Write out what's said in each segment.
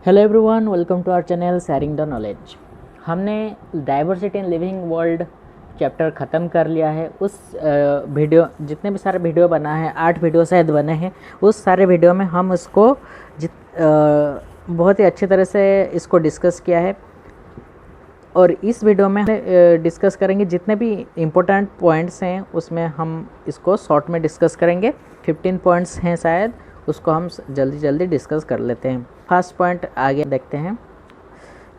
Hello everyone, welcome to our channel sharing the knowledge. हमने diversity in living world chapter ख़त्म कर लिया है। उस वीडियो जितने भी सारे वीडियो बना है, 8 वीडियो शायद बने हैं, उस सारे वीडियो में हम इसको बहुत ही अच्छी तरह से इसको डिस्कस किया है। और इस वीडियो में डिस्कस करेंगे जितने भी इम्पोर्टेंट पॉइंट्स हैं, उसमें हम इसको शॉर्ट में डिस्कस करेंगे। 15 पॉइंट्स हैं शायद, उसको हम जल्दी डिस्कस कर लेते हैं। फर्स्ट पॉइंट आगे देखते हैं।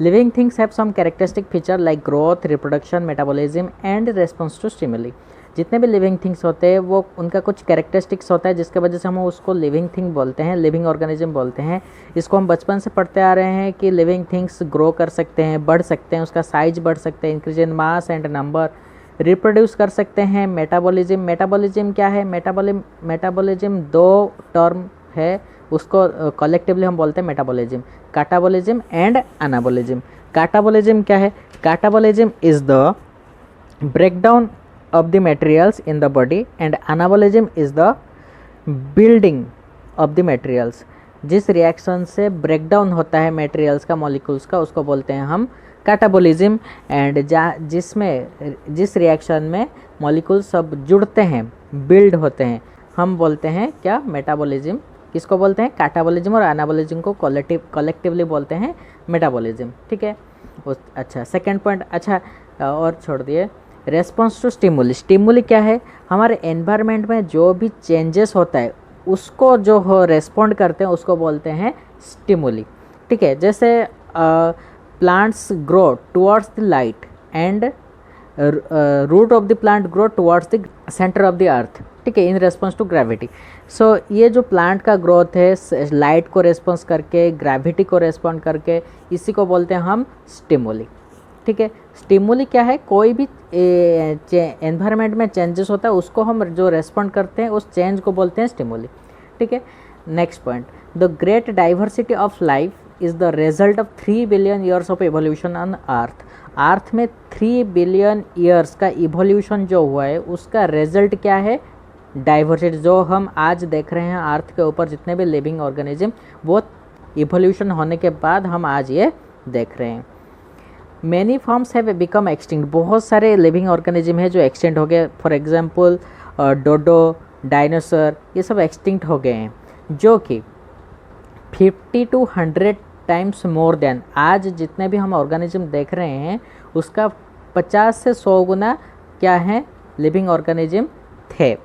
Living things have some characteristic feature like growth, reproduction, metabolism and response to stimuli. जितने भी लिविंग थिंग्स होते हैं वो उनका कुछ कैरेक्टरिस्टिक्स होता है जिसके वजह से हम उसको लिविंग थिंग बोलते हैं, लिविंग ऑर्गेनिज्म बोलते हैं। इसको हम बचपन से पढ़ते आ रहे हैं कि लिविंग थिंग्स ग्रो कर सकते हैं, बढ़ सकते हैं, उसका साइज बढ़ सकते हैं, increase in mass and number, reproduce कर सकते हैं। मेटाबॉलिज्म क्या है? मेटाबॉलिज्म दो टर्म है, उसको कलेक्टिवली हम बोलते हैं metabolism, catabolism and anabolism. Catabolism क्या है? Catabolism is the breakdown of the materials in the body and anabolism is the building of the materials। जिस रिएक्शन से ब्रेकडाउन होता है मटेरियल्स का, मॉलिक्यूल्स का, उसको बोलते हैं हम कैटाबॉलिज्म। एंड जिस रिएक्शन में मॉलिक्यूल्स सब जुड़ते हैं, बिल्ड होते हैं, हम बोलते हैं क्या? मेटाबॉलिज्म। किसको बोलते हैं? कैटाबॉलिज्म। और एनाबॉलिज्म को कलेक्टिवली बोलते हैं मेटाबॉलिज्म। ठीक है। अच्छा, सेकेंड पॉइंट। अच्छा, और छोड़ दिए। Response to stimuli. स्टिमुली क्या है? हमारे एनवायरनमेंट में जो भी चेंजेस होता है उसको जो हो रेस्पॉन्ड करते हैं उसको बोलते हैं स्टिमुली। ठीक है। जैसे plants grow towards the light and root of the plant grow towards the centre of the earth. ठीक है, in response to gravity. So ये जो प्लांट का ग्रोथ है लाइट को रेस्पॉन्स करके, ग्रेविटी को रेस्पॉन्ड करके, इसी को बोलते हैं हम स्टिमुली। ठीक है। स्टिमुली क्या है? कोई भी एनवायरनमेंट में चेंजेस होता है उसको हम जो रेस्पॉन्ड करते हैं उस चेंज को बोलते हैं स्टिमुली। ठीक है। Next point. The great diversity of life is the result of 3 billion years of evolution on earth. Earth में 3 बिलियन ईयर्स का इवोल्यूशन जो हुआ है उसका रिजल्ट क्या है? डाइवर्सिटी। जो हम आज देख रहे हैं अर्थ के ऊपर जितने भी लिविंग ऑर्गेनिज्म, वो इवोल्यूशन होने के बाद हम आज ये देख रहे हैं। Many forms have become extinct. बहुत सारे लिविंग ऑर्गेनिज्म है जो एक्सटेंट हो गए। फॉर एग्जांपल डोडो, डायनासोर, ये सब एक्सटिंक्ट हो गए हैं, जो कि 50 to 100 टाइम्स मोर देन आज जितने भी हम ऑर्गेनिज्म देख रहे हैं उसका 50 से 100 गुना क्या है? लिविंग ऑर्गेनिज्म थे।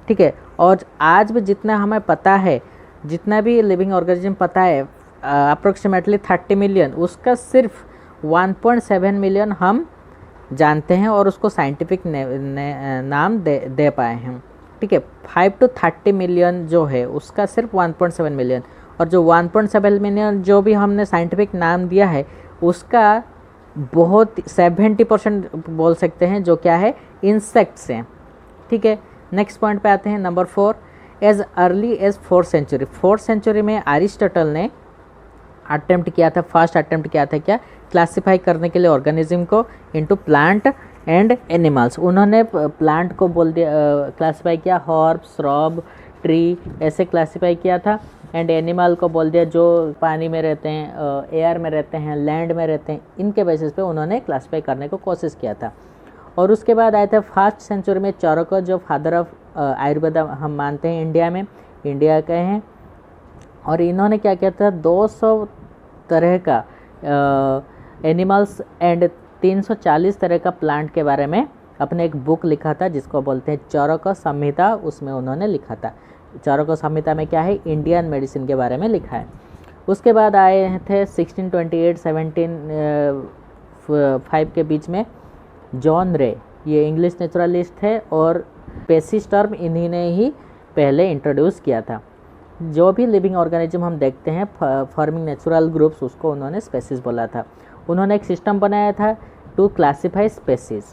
ठीक है। और आज भी जितना हमें पता है, जितना भी लिविंग ऑर्गेनिज्म पता है, अप्रोक्सीमेटली 30 मिलियन, उसका सिर्फ 1.7 मिलियन हम जानते हैं और उसको साइंटिफिक नाम दे पाए हैं। ठीक है। 5 to 30 मिलियन जो है उसका सिर्फ 1.7 मिलियन, और जो 1.7 मिलियन जो भी हमने साइंटिफिक नाम दिया है उसका बहुत 70% बोल सकते हैं जो क्या है? इंसेक्ट्स हैं। ठीक है। नेक्स्ट पॉइंट पे आते हैं, number 4। As early as 4th century. 4th century में अरिस्टोटल ने फर्स्ट अटेम्प्ट किया था क्या? क्लासिफाई करने के लिए ऑर्गेनिज्म को इनटू प्लांट एंड एनिमल्स। उन्होंने प्लांट को बोल दिया, क्लासिफाई किया हर्ब, श्रब, ट्री, ऐसे क्लासिफाई किया था। एंड एनिमल को बोल दिया जो पानी में रहते हैं, एयर में रहते हैं, लैंड में रहते हैं। इनके बेसिस पे उन्होंने क्लासिफाई करने को कोशिश किया था। और उसके बाद आए थे 1st सेंचुरी में चाणक्य, जो फादर ऑफ आयुर्वेद हम मानते हैं इंडिया के हैं। और इन्होंने क्या किया था? 200 तरह का एनिमल्स एंड 340 तरह का प्लांट के बारे में अपने एक बुक लिखा था जिसको बोलते हैं चाणक्य संहिता। उसमें उन्होंने लिखा था। चाणक्य संहिता में क्या है? इंडियन मेडिसिन के बारे में लिखा है। उसके बाद आए थे 1628-1705 के बीच में जॉन रे, ये इंग्लिश नेचुरलिस्ट थे, और स्पेसीज टर्म इन्हीं ने ही पहले इंट्रोड्यूस किया था। जो भी लिविंग ऑर्गेनिज्म हम देखते हैं फॉर्मिंग नेचुरल ग्रुप्स, उसको उन्होंने स्पेसीज बोला था। उन्होंने एक सिस्टम बनाया था टू क्लासिफाई स्पेसीज।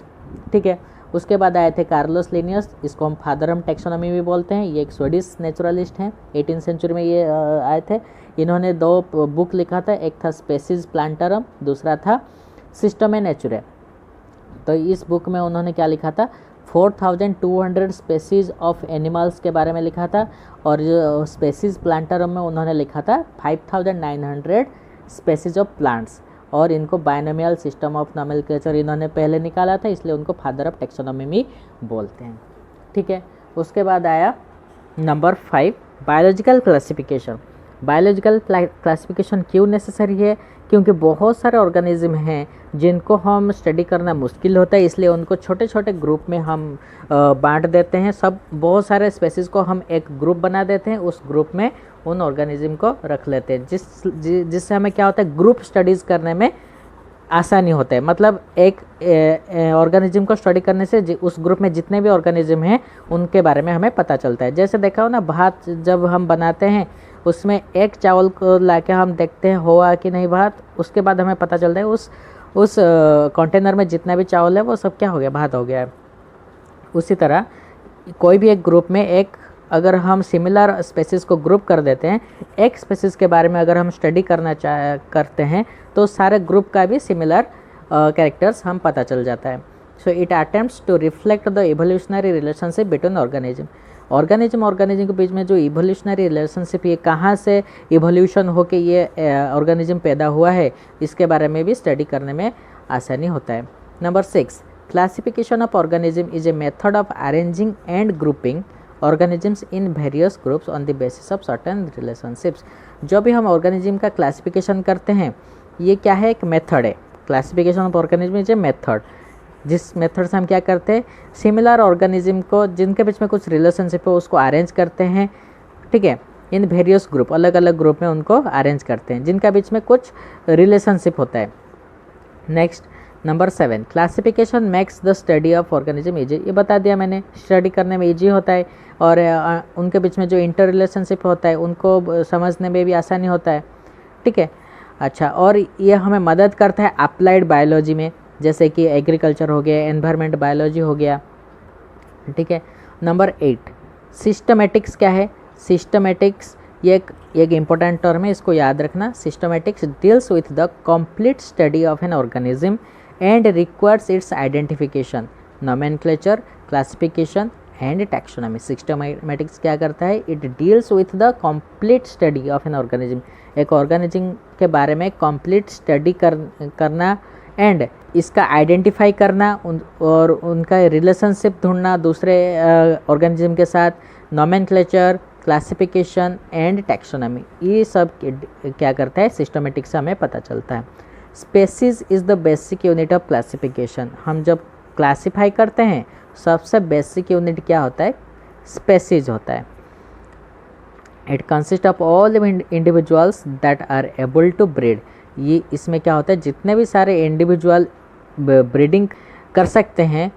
ठीक है। उसके बाद आए थे कार्लोस लिनियस, इसको हम फादर ऑफ टैक्सोनॉमी भी बोलते हैं। ये एक स्वीडिश नेचुरलिस्ट हैं, 18th सेंचुरी में ये आए थे। इन्होंने 2 बुक लिखा था, एक था स्पेसीज प्लांटरम, दूसरा था सिस्टम नेचुरे। तो इस बुक में उन्होंने क्या लिखा था? 4200 स्पेसीज ऑफ एनिमल्स के बारे में लिखा था। और जो स्पेसीज प्लांटरम में उन्होंने लिखा था 5900 स्पेसीज ऑफ प्लांट्स, और इनको बायनोमियल सिस्टम ऑफ नोमेनक्लेचर इन्होंने पहले निकाला था, इसलिए उनको फादर ऑफ टेक्सोनॉमी भी बोलते हैं। ठीक है, उसके बाद आया number 5 biological classification. Biological classification क्यों नेसेसरी है? क्योंकि बहुत सारे ऑर्गेनिज्म हैं जिनको हम स्टडी करना मुश्किल होता है, इसलिए उनको छोटे छोटे ग्रुप में हम बांट देते हैं। सब बहुत सारे स्पेसीज़ को हम एक ग्रुप बना देते हैं, उस ग्रुप में उन ऑर्गेनिज्म को रख लेते हैं, जिससे हमें क्या होता है, ग्रुप स्टडीज़ करने में आसानी होता है। मतलब एक ऑर्गेनिज्म को स्टडी करने से उस ग्रुप में जितने भी ऑर्गेनिज्म हैं उनके बारे में हमें पता चलता है। जैसे देखा हो ना, भात जब हम बनाते हैं उसमें एक चावल को लाके हम देखते हैं हुआ कि नहीं भात, उसके बाद हमें पता चलता है उस कंटेनर में जितना भी चावल है वो सब क्या हो गया, भात हो गया है। उसी तरह कोई भी एक ग्रुप में एक अगर हम सिमिलर स्पेसीज़ को ग्रुप कर देते हैं, एक स्पेसीज़ के बारे में अगर हम स्टडी करते हैं तो सारे ग्रुप का भी सिमिलर कैरेक्टर्स हम पता चल जाता है। So it attempts to reflect the evolutionary relationship between organism के बीच में जो इवोल्यूशनरी रिलेशनशिप, ये कहाँ से इवोल्यूशन होके ये ऑर्गेनिज्म पैदा हुआ है, इसके बारे में भी स्टडी करने में आसानी होता है। Number 6 classification of organism is a method of arranging and grouping organisms in various groups on the basis of certain relationships. जो भी हम ऑर्गेनिज्म का क्लासिफिकेशन करते हैं, ये क्या है, एक मेथड है। Classification of organism is a method, जिस मेथड से हम क्या करते हैं, सिमिलर ऑर्गेनिज्म को जिनके बीच में कुछ रिलेशनशिप है उसको अरेंज करते हैं। ठीक है, इन वेरियस ग्रुप, अलग अलग ग्रुप में उनको अरेंज करते हैं जिनका बीच में कुछ रिलेशनशिप होता है। Next number 7 classification makes the study of organism easy. ये बता दिया मैंने, स्टडी करने में ईजी होता है और उनके बीच में जो इंटर रिलेशनशिप होता है उनको समझने में भी आसानी होता है। ठीक है, अच्छा, और ये हमें मदद करता है अप्लाइड बायोलॉजी में, जैसे कि एग्रीकल्चर हो गया, एनवायरनमेंट बायोलॉजी हो गया। ठीक है, नंबर 8 सिस्टमेटिक्स क्या है? सिस्टमेटिक्स ये एक इम्पोर्टेंट टर्म है, इसको याद रखना। Systematics deals with the complete study of an organism and requires it's identification, nomenclature, classification and taxonomy. Systematics क्या करता है? It deals with the complete study of an organism, एक ऑर्गेनिज्म के बारे में कंप्लीट स्टडी करना एंड इसका identify करना और उनका रिलेशनशिप ढूंढना दूसरे ऑर्गेनिज्म के साथ, नोमेनक्लेचर, क्लासिफिकेशन एंड टैक्सोनॉमी, ये सब क्या करता है, सिस्टमेटिक से हमें पता चलता है। Species is the basic unit of classification. हम जब क्लासिफाई करते हैं सबसे बेसिक यूनिट क्या होता है? स्पेसीज होता है। It consist of all individuals that are able to breed. ये इसमें क्या होता है, जितने भी सारे इंडिविजुअल ब्रीडिंग कर सकते हैं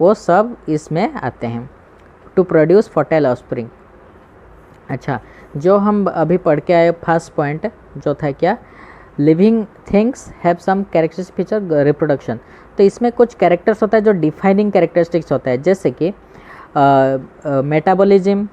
वो सब इसमें आते हैं। To produce fertile offspring. अच्छा, जो हम अभी पढ़ के आए फर्स्ट पॉइंट जो था क्या, living things have some characteristic feature reproduction. तो इसमें कुछ कैरेक्टर्स होता है जो डिफाइनिंग कैरेक्टरिस्टिक्स होता है, जैसे कि मेटाबॉलिज्म,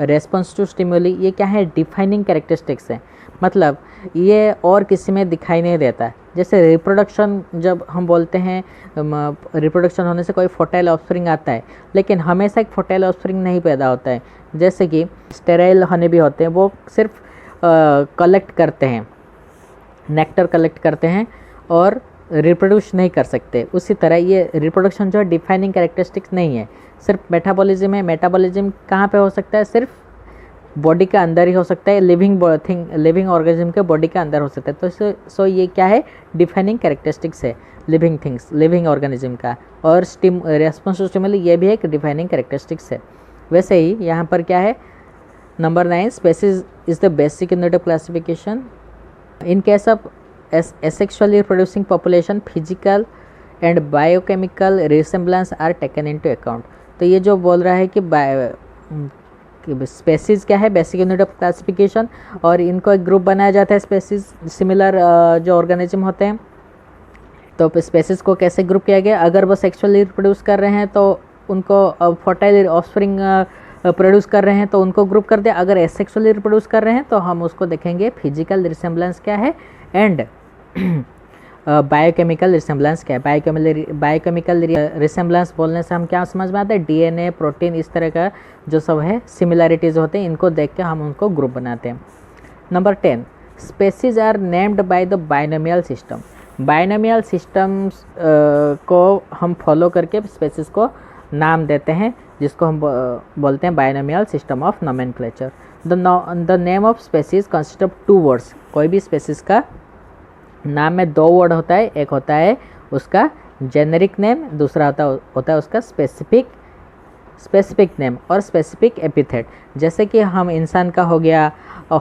रेस्पॉन्स टू स्टिमुली, ये क्या है, डिफाइनिंग कैरेक्टरिस्टिक्स है। मतलब ये और किसी में दिखाई नहीं देता। जैसे रिप्रोडक्शन, जब हम बोलते हैं रिप्रोडक्शन होने से कोई फर्टाइल ऑफस्प्रिंग आता है, लेकिन हमेशा एक फर्टाइल ऑफस्प्रिंग नहीं पैदा होता है। जैसे कि स्टेराइल हनी भी होते हैं, वो सिर्फ कलेक्ट करते हैं, नेक्टर कलेक्ट करते हैं और रिप्रोड्यूस नहीं कर सकते। उसी तरह ये रिप्रोडक्शन जो है डिफाइनिंग कैरेक्टरिस्टिक्स नहीं है, सिर्फ मेटाबॉलिज्म है। मेटाबॉलिज्म कहाँ पे हो सकता है? सिर्फ बॉडी के अंदर ही हो सकता है, लिविंग ऑर्गेनिज्म के बॉडी के अंदर हो सकता है। तो सो ये क्या है, डिफाइनिंग कैरेक्टरिस्टिक्स है लिविंग थिंग्स, लिविंग ऑर्गेनिज्म का। और रेस्पॉन्स टू स्टिमुली, ये भी एक डिफाइनिंग कैरेक्टरिस्टिक्स है। वैसे ही यहाँ पर क्या है, number 9 species is the basic unit of classification. In case of asexually reproducing population, physical and biochemical resemblance are taken into account। तो ये जो बोल रहा है कि स्पेसीज क्या है, बेसिक यूनिट ऑफ क्लासिफिकेशन, और इनको एक ग्रुप बनाया जाता है स्पेसीज, सिमिलर जो ऑर्गेनिज्म होते हैं। तो स्पेसीज को कैसे ग्रुप किया गया, अगर वो सेक्सुअली रिप्रोड्यूस कर रहे हैं तो उनको फर्टाइल ऑफस्प्रिंग प्रोड्यूस कर रहे हैं तो उनको ग्रुप कर दे। अगर एसेक्सुअली रिप्रोड्यूस कर रहे हैं तो हम उसको देखेंगे फिजिकल रिसेम्बलेंस क्या है एंड बायोकेमिकल रिसेम्बलेंस क्या है। बायोकेमिकल रिसेम्बलेंस बोलने से हम क्या समझ में आता है, डीएनए, प्रोटीन, इस तरह का जो सब है सिमिलैरिटीज़ होते हैं, इनको देख के हम उनको ग्रुप बनाते हैं। Number 10 species are named by the binomial system. Binomial systems को हम फॉलो करके स्पेसीज को नाम देते हैं, जिसको हम बोलते हैं binomial system of nomenclature. The name of species consist of 2 words. कोई भी स्पेसीज का नाम में 2 वर्ड होता है, एक होता है उसका जेनेरिक नेम, दूसरा होता है उसका स्पेसिफिक नेम और स्पेसिफिक एपिथेट। जैसे कि हम इंसान का हो गया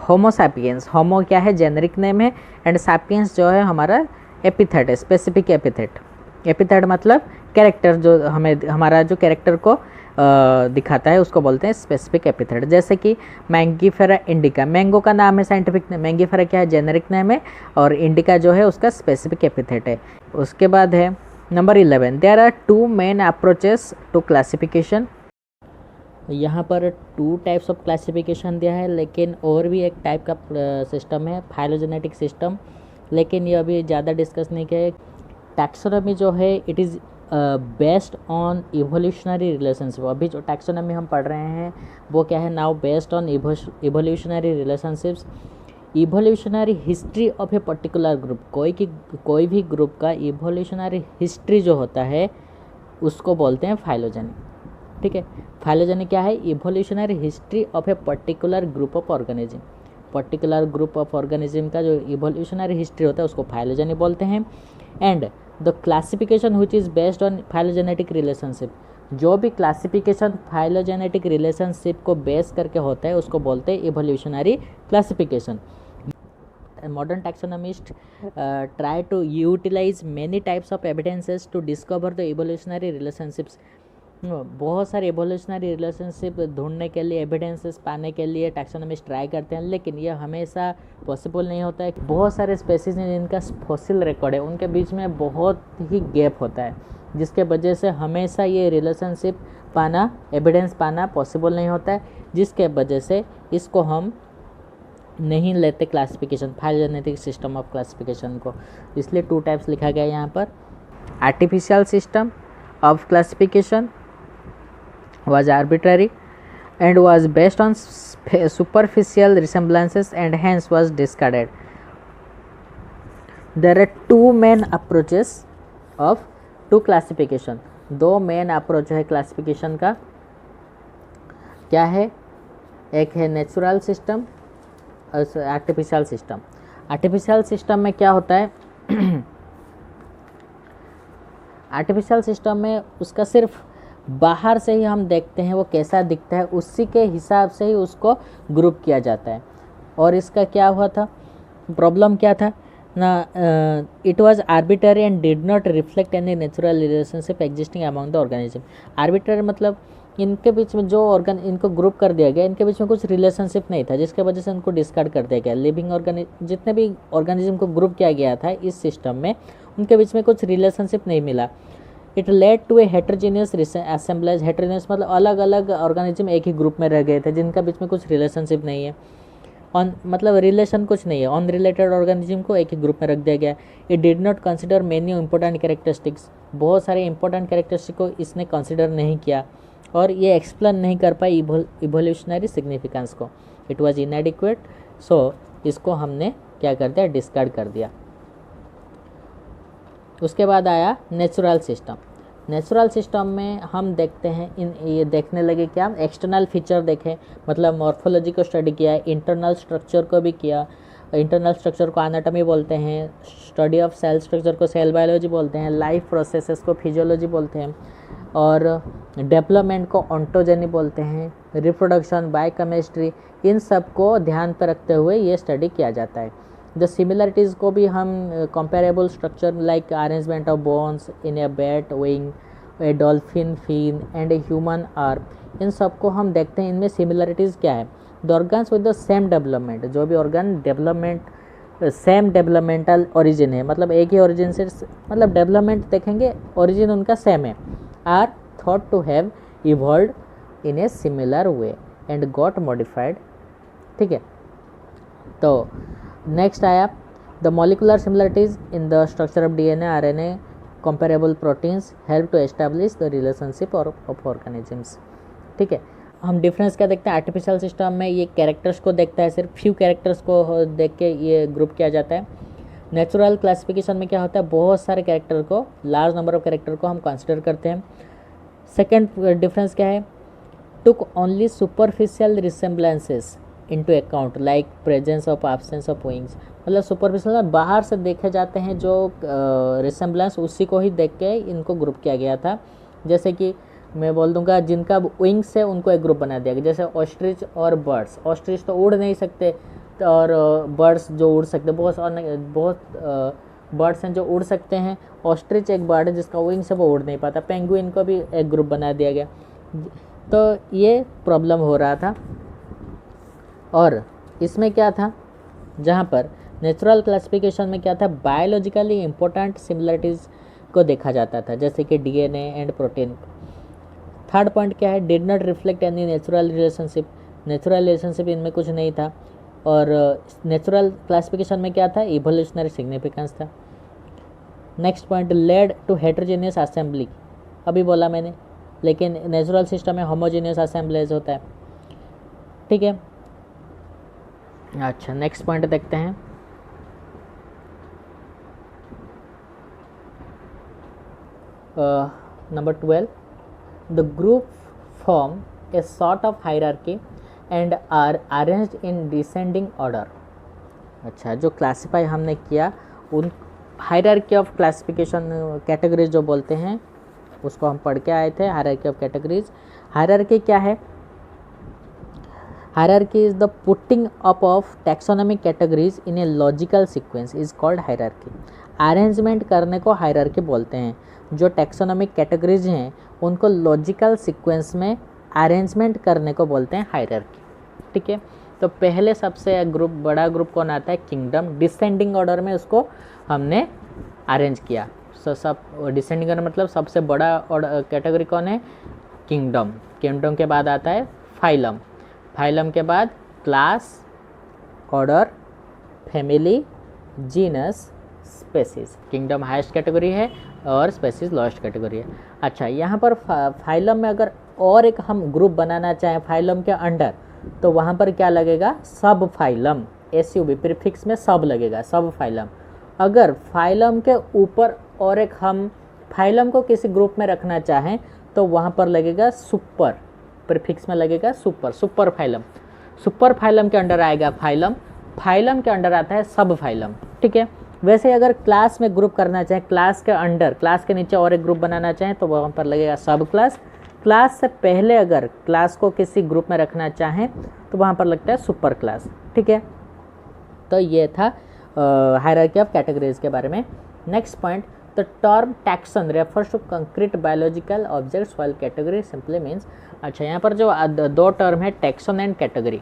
होमो सैपियंस, होमो क्या है जेनेरिक नेम है, एंड सैपियंस जो है हमारा एपिथेट है, स्पेसिफिक एपिथेट। एपिथेट मतलब कैरेक्टर, जो हमें हमारा जो कैरेक्टर को दिखाता है उसको बोलते हैं स्पेसिफिक एपिथेट। जैसे कि मैंगीफेरा इंडिका, मैंगो का नाम है साइंटिफिक नेम, मैंगीफेरा क्या है जेनेरिक नेम है, और इंडिका जो है उसका स्पेसिफिक एपिथेट है। उसके बाद है number 11, there are 2 main approaches to classification. यहाँ पर 2 टाइप्स ऑफ क्लासिफिकेशन दिया है, लेकिन और भी एक टाइप का सिस्टम है फाइलोजेनेटिक सिस्टम, लेकिन ये अभी ज़्यादा डिस्कस नहीं किया है। टैक्सोनॉमी जो है it is based on evolutionary relationship. अभी जो टैक्सोनॉमी हम पढ़ रहे हैं वो क्या है, now based on evolutionary relationships, evolutionary history of a particular group. कोई भी ग्रुप का इवोल्यूशनरी हिस्ट्री जो होता है उसको बोलते हैं फाइलोजेनी। ठीक है, फाइलोजेनी क्या है, evolutionary history of a particular group of organism. Particular group of organism का जो इवोल्यूशनरी हिस्ट्री होता है उसको फाइलोजेनी बोलते हैं। And the classification which is based on phylogenetic relationship, जो भी क्लासिफिकेशन फाइलोजेनेटिक रिलेशनशिप को बेस करके होता है उसको बोलते हैं evolutionary classification. Modern taxonomists try to utilize many types of evidences to discover the evolutionary relationships। बहुत सारे एवोल्यूशनरी रिलेशनशिप ढूंढने के लिए, एविडेंसेस पाने के लिए टैक्सोनॉमिस्ट ट्राई करते हैं, लेकिन यह हमेशा पॉसिबल नहीं होता है। बहुत सारे स्पेसीज हैं जिनका फॉसिल रिकॉर्ड है, उनके बीच में बहुत ही गैप होता है, जिसके वजह से हमेशा ये रिलेशनशिप पाना, एविडेंस पाना पॉसिबल नहीं होता है, जिसके वजह से इसको हम नहीं लेते classification, phylogenetic system of classification को। इसलिए 2 टाइप्स लिखा गया है यहाँ पर। Artificial system of classification was arbitrary and was based on superficial resemblances and hence was discarded. There are 2 main approaches of to classification। 2 main approach है classification का। क्या है, एक है नेचुरल सिस्टम और आर्टिफिशियल सिस्टम। आर्टिफिशियल सिस्टम में क्या होता है, आर्टिफिशियल सिस्टम में उसका सिर्फ बाहर से ही हम देखते हैं वो कैसा दिखता है, उसी के हिसाब से ही उसको ग्रुप किया जाता है। और इसका क्या हुआ था, प्रॉब्लम क्या था ना, it was arbitrary and did not reflect any natural relationship existing among the organism. Arbitrary मतलब इनके बीच में जो इनको ग्रुप कर दिया गया, इनके बीच में कुछ रिलेशनशिप नहीं था, जिसके वजह से उनको डिस्कार्ड कर दिया गया। लिविंग जितने भी ऑर्गेनिज्म को ग्रुप किया गया था इस सिस्टम में, उनके बीच में कुछ रिलेशनशिप नहीं मिला। It led to a heterogeneous assemblage. Heterogeneous मतलब अलग अलग ऑर्गेनिज्म एक ही ग्रुप में रह गए थे, जिनका बीच में कुछ रिलेशनशिप नहीं है, मतलब रिलेशन कुछ नहीं है। अनरिलेटेड ऑर्गेनिज्म को एक ही ग्रुप में रख दिया गया। It did not consider many important characteristics. बहुत सारे इंपॉर्टेंट कैरेक्टरिस्टिक को इसने कंसिडर नहीं किया और ये एक्सप्लेन नहीं कर पाई इवोल्यूशनरी सिग्निफिकेंस को। इट वाज इनएडिक्वेट, सो इसको हमने क्या कर दिया, डिस्कार्ड कर दिया। उसके बाद आया नेचुरल सिस्टम। नेचुरल सिस्टम में हम देखते हैं ये देखने लगे क्या, एक्सटर्नल फीचर देखें, मतलब मॉर्फोलॉजी को स्टडी किया, इंटरनल स्ट्रक्चर को भी किया। इंटरनल स्ट्रक्चर को एनाटॉमी बोलते हैं, स्टडी ऑफ सेल स्ट्रक्चर को सेल बायोलॉजी बोलते हैं, लाइफ प्रोसेसेस को फिजियोलॉजी बोलते हैं, और डेवलपमेंट को ऑन्टोजेनी बोलते हैं, रिप्रोडक्शन, बायोकेमिस्ट्री, इन सब को ध्यान पर रखते हुए ये स्टडी किया जाता है। द सिमिलरिटीज़ को भी हम comparable structure like arrangement of bones in a bat wing, a dolphin fin and a human arm, इन सब को हम देखते हैं इनमें सिमिलरिटीज़ क्या है। The organs with the same development, जो भी organ development same developmental origin है, मतलब एक ही ओरिजिन से, मतलब डेवलपमेंट देखेंगे ओरिजिन उनका सेम है, are thought to have evolved in a similar way and got modified. ठीक है, तो नेक्स्ट आया the molecular similarities in the structure of DNA, RNA, comparable proteins help to establish the relationship of organisms. ठीक है, हम difference क्या देखते हैं, आर्टिफिशियल सिस्टम में ये कैरेक्टर्स को देखता है, सिर्फ फ्यू कैरेक्टर्स को देख के ये ग्रुप किया जाता है। नेचुरल क्लासिफिकेशन में क्या होता है, बहुत सारे कैरेक्टर को, लार्ज नंबर ऑफ कैरेक्टर को हम कंसिडर करते हैं। सेकेंड डिफरेंस क्या है, took only superficial resemblances into account like presence of absence of wings. मतलब सुपरफिशियल बाहर से देखे जाते हैं जो रिसेम्बलेंस, उसी को ही देख के इनको ग्रुप किया गया था। जैसे कि मैं बोल दूंगा जिनका विंग्स है उनको एक ग्रुप बना दिया गया, जैसे ऑस्ट्रिच और बर्ड्स। ऑस्ट्रिच तो उड़ नहीं सकते और बर्ड्स जो उड़ सकते, बहुत बर्ड्स हैं जो उड़ सकते हैं। ऑस्ट्रिच एक बर्ड है जिसका विंग्स है, वो उड़ नहीं पाता। पेंगुइन को भी एक ग्रुप बना दिया गया। तो ये प्रॉब्लम हो रहा था। और इसमें क्या था, जहाँ पर नेचुरल क्लासिफिकेशन में क्या था, बायोलॉजिकली इम्पोर्टेंट सिमिलरिटीज़ को देखा जाता था, जैसे कि DNA and protein. Third point क्या है, did not reflect any natural relationship. Natural relationship इनमें कुछ नहीं था। और नेचुरल क्लासिफिकेशन में क्या था, इवोल्यूशनरी सिग्निफिकेंस था। Next point, led to heterogeneous assembly. अभी बोला मैंने, लेकिन नेचुरल सिस्टम में होमोजेनियस असेंबलेज होता है। ठीक है, अच्छा नेक्स्ट पॉइंट देखते हैं। Number 12, the group form a sort of hierarchy and are arranged in descending order. अच्छा, जो क्लासीफाई हमने किया, उन हायरार्की ऑफ क्लासिफिकेशन कैटेगरीज जो बोलते हैं उसको हम पढ़ के आए थे। हायरार्की ऑफ कैटेगरीज, हायरार्की क्या है, hierarchy is the putting up of taxonomic categories in a logical sequence is called hierarchy. Arrangement करने को हायरार्की बोलते हैं। जो टैक्सोनॉमिक कैटेगरीज हैं उनको लॉजिकल सीक्वेंस में अरेंजमेंट करने को बोलते हैं हायरार्की। ठीक है, तो पहले सबसे ग्रुप, बड़ा ग्रुप कौन आता है, किंगडम। डिसेंडिंग ऑर्डर में उसको हमने अरेंज किया। सब डिसेंडिंग ऑर्डर मतलब सबसे बड़ा कैटेगरी कौन है, किंगडम। किंगडम के बाद आता है फाइलम। फाइलम के बाद class, order, family, genus, species. Kingdom highest category है और स्पेसीज लोएस्ट कैटेगरी है। अच्छा, यहाँ पर फाइलम में अगर और एक हम ग्रुप बनाना चाहें फाइलम के अंडर, तो वहाँ पर क्या लगेगा, सब फाइलम। SUB प्रीफिक्स में सब लगेगा, सब फाइलम। अगर फाइलम के ऊपर और एक हम फाइलम को किसी ग्रुप में रखना चाहें तो वहाँ पर लगेगा सुपर, प्रीफिक्स में लगेगा super, super phylum. Super phylum के अंडर आएगा फाइलम, फाइलम के अंडर आता है सब फाइलम। ठीक है, वैसे अगर क्लास में ग्रुप करना चाहें, क्लास के अंडर, क्लास के नीचे और एक ग्रुप बनाना चाहें तो वहाँ पर लगेगा सब क्लास। क्लास से पहले अगर क्लास को किसी ग्रुप में रखना चाहें तो वहाँ पर लगता है सुपर क्लास। ठीक है, तो ये था हायरार्की ऑफ कैटेगरीज के बारे में। Next point, the term taxon refers to concrete biological objects while category simply means. अच्छा, यहाँ पर जो दो टर्म है, टैक्सन एंड कैटेगरी।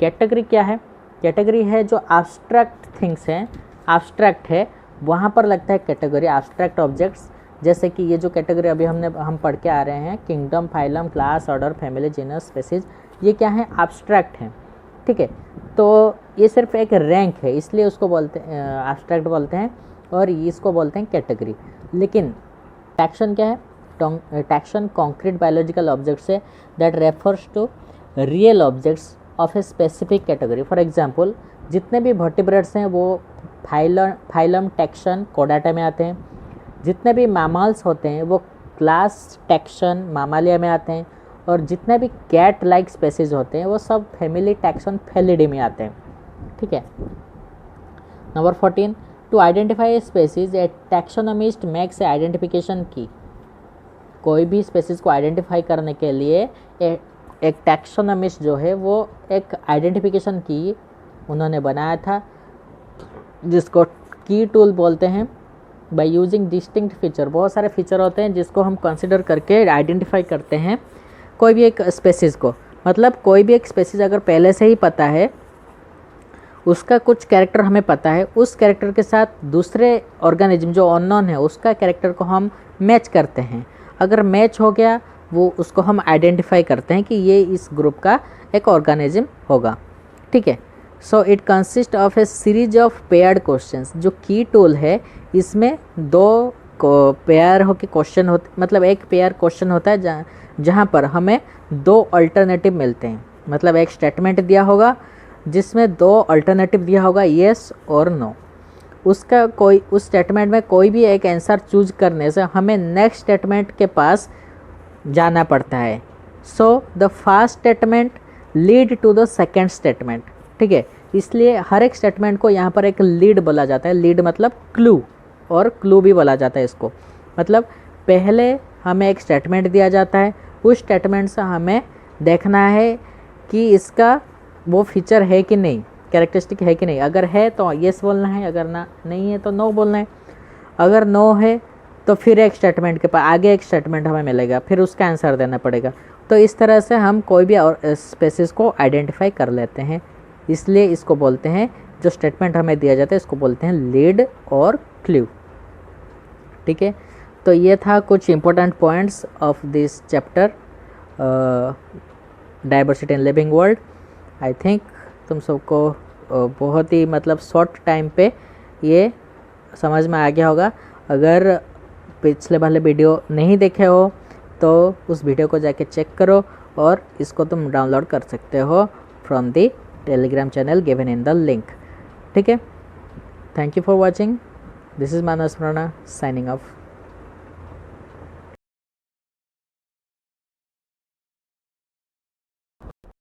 कैटेगरी क्या है, कैटेगरी है जो एब्स्ट्रैक्ट थिंग्स हैं, एब्स्ट्रैक्ट है, वहाँ पर लगता है कैटेगरी, एब्स्ट्रैक्ट ऑब्जेक्ट्स। जैसे कि ये जो कैटेगरी अभी हम पढ़ के आ रहे हैं, kingdom, phylum, class, order, family, genus, species, ये क्या है, एब्स्ट्रैक्ट हैं। ठीक है, तो ये सिर्फ एक रैंक है, इसलिए उसको बोलते हैं एब्स्ट्रैक्ट बोलते हैं, और इसको बोलते हैं कैटेगरी। लेकिन टैक्सन क्या है, टैक्सन कॉन्क्रीट बायोलॉजिकल ऑब्जेक्ट्स है that refers to real objects of a specific category. For example, जितने भी वर्टिब्रेट्स हैं वो फाइलम, टैक्सन, कोडाटा में आते हैं। जितने भी मैमल्स होते हैं वो क्लास, टैक्सन, मामालिया में आते हैं। और जितने भी कैट लाइक स्पेसीज होते हैं वो सब फैमिली, टैक्सन, फेलिडी में आते हैं। ठीक है, number 14, to identify a species a taxonomist makes a identification की। कोई भी स्पेसीज को आइडेंटिफाई करने के लिए एक टैक्सोनॉमिस्ट जो है वो एक आइडेंटिफिकेशन की उन्होंने बनाया था, जिसको की टूल बोलते हैं। बाय यूजिंग डिस्टिंक्ट फीचर, बहुत सारे फीचर होते हैं जिसको हम कंसिडर करके आइडेंटिफाई करते हैं कोई भी एक स्पेसीज़ को। मतलब कोई भी एक स्पेसीज़ अगर पहले से ही पता है, उसका कुछ कैरेक्टर हमें पता है, उस कैरेक्टर के साथ दूसरे ऑर्गेनिज्म जो अननोन है उसका कैरेक्टर को हम मैच करते हैं। अगर मैच हो गया वो, उसको हम आइडेंटिफाई करते हैं कि ये इस ग्रुप का एक ऑर्गेनिज्म होगा। ठीक है, so it consist of A series of paired questions. जो की टूल है इसमें 2 पेयर हो के क्वेश्चन होते, मतलब एक पेयर क्वेश्चन होता है जहाँ पर हमें दो अल्टरनेटिव मिलते हैं। मतलब एक स्टेटमेंट दिया होगा जिसमें दो अल्टरनेटिव दिया होगा, येस और नो। उसका कोई उस स्टेटमेंट में कोई भी एक आंसर चूज करने से हमें नेक्स्ट स्टेटमेंट के पास जाना पड़ता है। So the first statement lead to the second statement, ठीक है। इसलिए हर एक स्टेटमेंट को यहाँ पर एक लीड बोला जाता है। लीड मतलब क्लू, और क्लू भी बोला जाता है इसको। मतलब पहले हमें एक स्टेटमेंट दिया जाता है, उस स्टेटमेंट से हमें देखना है कि इसका वो फीचर है कि नहीं, कैरेक्टरिस्टिक है कि नहीं। अगर है तो येस बोलना है, अगर ना नहीं है तो नो बोलना है। अगर नो है तो फिर एक स्टेटमेंट के पास आगे एक स्टेटमेंट हमें मिलेगा, फिर उसका आंसर देना पड़ेगा। तो इस तरह से हम कोई भी स्पेसिस को आइडेंटिफाई कर लेते हैं। इसलिए इसको बोलते हैं, जो स्टेटमेंट हमें दिया जाता है इसको बोलते हैं लीड और क्लू, ठीक है। तो ये था कुछ important points of this chapter diversity in living world. I think तुम सबको बहुत ही मतलब शॉर्ट टाइम पे ये समझ में आ गया होगा। अगर पिछले वाले वीडियो नहीं देखे हो तो उस वीडियो को जाके चेक करो, और इसको तुम डाउनलोड कर सकते हो from the Telegram channel given in the link, ठीक है। Thank you for watching. This is Manas Prana signing of.